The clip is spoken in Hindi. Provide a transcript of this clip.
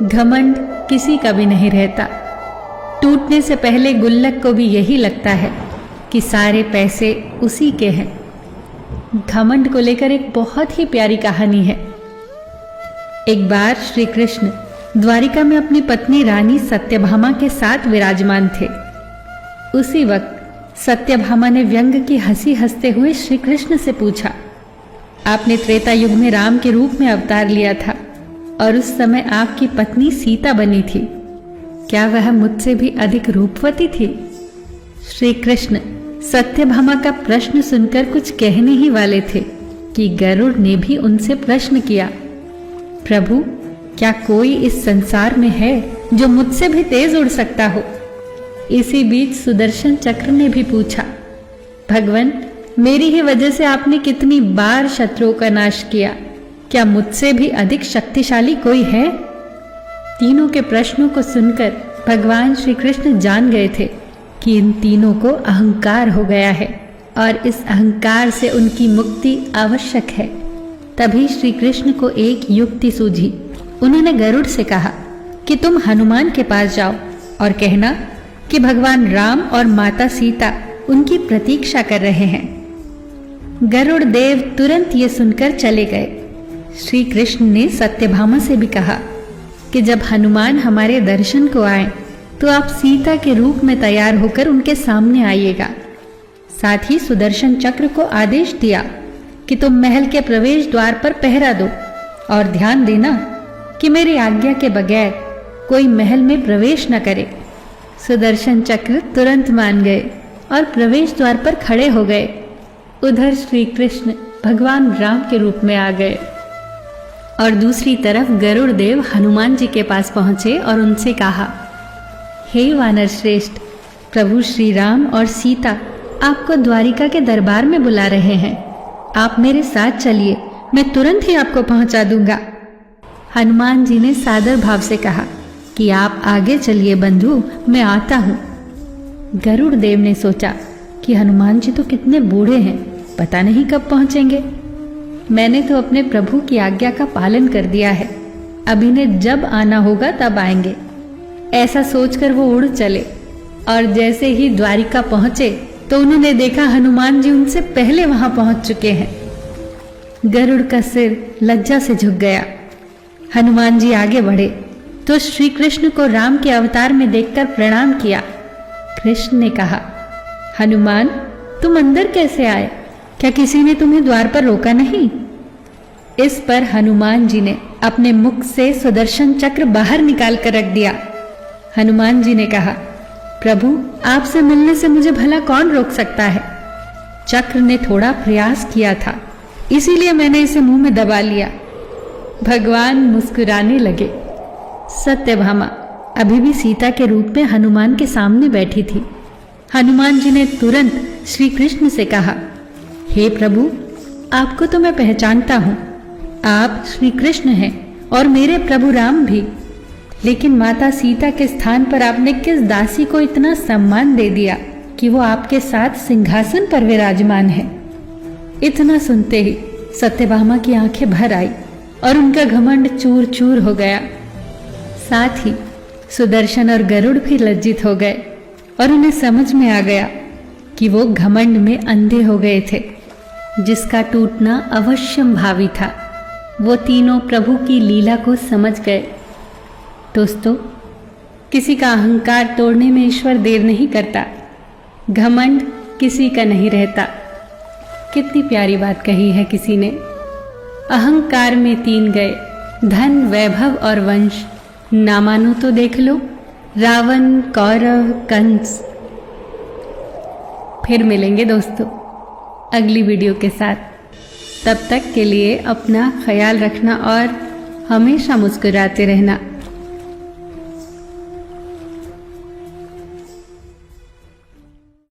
घमंड किसी का भी नहीं रहता। टूटने से पहले गुल्लक को भी यही लगता है कि सारे पैसे उसी के हैं। घमंड को लेकर एक बहुत ही प्यारी कहानी है। एक बार श्री कृष्ण द्वारिका में अपनी पत्नी रानी सत्यभामा के साथ विराजमान थे। उसी वक्त सत्यभामा ने व्यंग की हंसी हंसते हुए श्री कृष्ण से पूछा, आपने त्रेता युग में राम के रूप में अवतार लिया था और उस समय आपकी पत्नी सीता बनी थी, क्या वह मुझसे भी अधिक रूपवती थी? श्री कृष्ण सत्यभामा का प्रश्न सुनकर कुछ कहने ही वाले थे कि गरुड़ ने भी उनसे प्रश्न किया, प्रभु क्या कोई इस संसार में है जो मुझसे भी तेज उड़ सकता हो? इसी बीच सुदर्शन चक्र ने भी पूछा, भगवान मेरी ही वजह से आपने कितनी बार शत्रुओं का नाश किया, क्या मुझसे भी अधिक शक्तिशाली कोई है? तीनों के प्रश्नों को सुनकर भगवान श्री कृष्ण जान गए थे कि इन तीनों को अहंकार हो गया है और इस अहंकार से उनकी मुक्ति आवश्यक है। तभी श्री कृष्ण को एक युक्ति सूझी। उन्होंने गरुड़ से कहा कि तुम हनुमान के पास जाओ और कहना कि भगवान राम और माता सीता उनकी प्रतीक्षा कर रहे हैं। गरुड़ देव तुरंत ये सुनकर चले गए। श्री कृष्ण ने सत्यभामा से भी कहा कि जब हनुमान हमारे दर्शन को आए तो आप सीता के रूप में तैयार होकर उनके सामने आइएगा। साथ ही सुदर्शन चक्र को आदेश दिया कि तुम महल के प्रवेश द्वार पर पहरा दो और ध्यान देना कि मेरी आज्ञा के बगैर कोई महल में प्रवेश न करे। सुदर्शन चक्र तुरंत मान गए और प्रवेश द्वार पर खड़े हो गए। उधर श्री कृष्ण भगवान राम के रूप में आ गए और दूसरी तरफ गरुड़ देव हनुमान जी के पास पहुंचे और उनसे कहा, हे वानर श्रेष्ठ, प्रभु श्री राम और सीता आपको द्वारिका के दरबार में बुला रहे हैं। आप मेरे साथ चलिए, मैं तुरंत ही आपको पहुंचा दूंगा। हनुमान जी ने सादर भाव से कहा कि आप आगे चलिए बंधु, मैं आता हूं। गरुड़ देव ने सोचा कि हनुमान जी तो कितने बूढ़े हैं, पता नहीं कब पहुंचेंगे। मैंने तो अपने प्रभु की आज्ञा का पालन कर दिया है, अब इन्हें जब आना होगा तब आएंगे। ऐसा सोचकर वो उड़ चले और जैसे ही द्वारिका पहुंचे तो उन्होंने देखा हनुमान जी उनसे पहले वहां पहुंच चुके हैं। गरुड़ का सिर लज्जा से झुक गया। हनुमान जी आगे बढ़े तो श्री कृष्ण को राम के अवतार में देखकर प्रणाम किया। कृष्ण ने कहा, हनुमान तुम अंदर कैसे आए? क्या किसी ने तुम्हें द्वार पर रोका नहीं? इस पर हनुमान जी ने अपने मुख से सुदर्शन चक्र बाहर निकाल कर रख दिया। हनुमान जी ने कहा, प्रभु आपसे मिलने से मुझे भला कौन रोक सकता है? चक्र ने थोड़ा प्रयास किया था, इसीलिए मैंने इसे मुंह में दबा लिया। भगवान मुस्कुराने लगे। सत्यभामा अभी भी सीता के रूप में हनुमान के सामने बैठी थी। हनुमान जी ने तुरंत श्री कृष्ण से कहा, हे प्रभु आपको तो मैं पहचानता हूं, आप श्री कृष्ण हैं और मेरे प्रभु राम भी, लेकिन माता सीता के स्थान पर आपने किस दासी को इतना सम्मान दे दिया कि वो आपके साथ सिंहासन पर विराजमान है? इतना सुनते ही सत्यभामा की आंखें भर आई और उनका घमंड चूर चूर हो गया। साथ ही सुदर्शन और गरुड़ भी लज्जित हो गए और उन्हें समझ में आ गया कि वो घमंड में अंधे हो गए थे, जिसका टूटना अवश्यंभावी था। वो तीनों प्रभु की लीला को समझ गए। दोस्तों, किसी का अहंकार तोड़ने में ईश्वर देर नहीं करता। घमंड किसी का नहीं रहता। कितनी प्यारी बात कही है किसी ने। अहंकार में तीन गए, धन वैभव और वंश, ना मानो तो देख लो रावण कौरव कंस। फिर मिलेंगे दोस्तों अगली वीडियो के साथ। तब तक के लिए अपना ख्याल रखना और हमेशा मुस्कुराते रहना।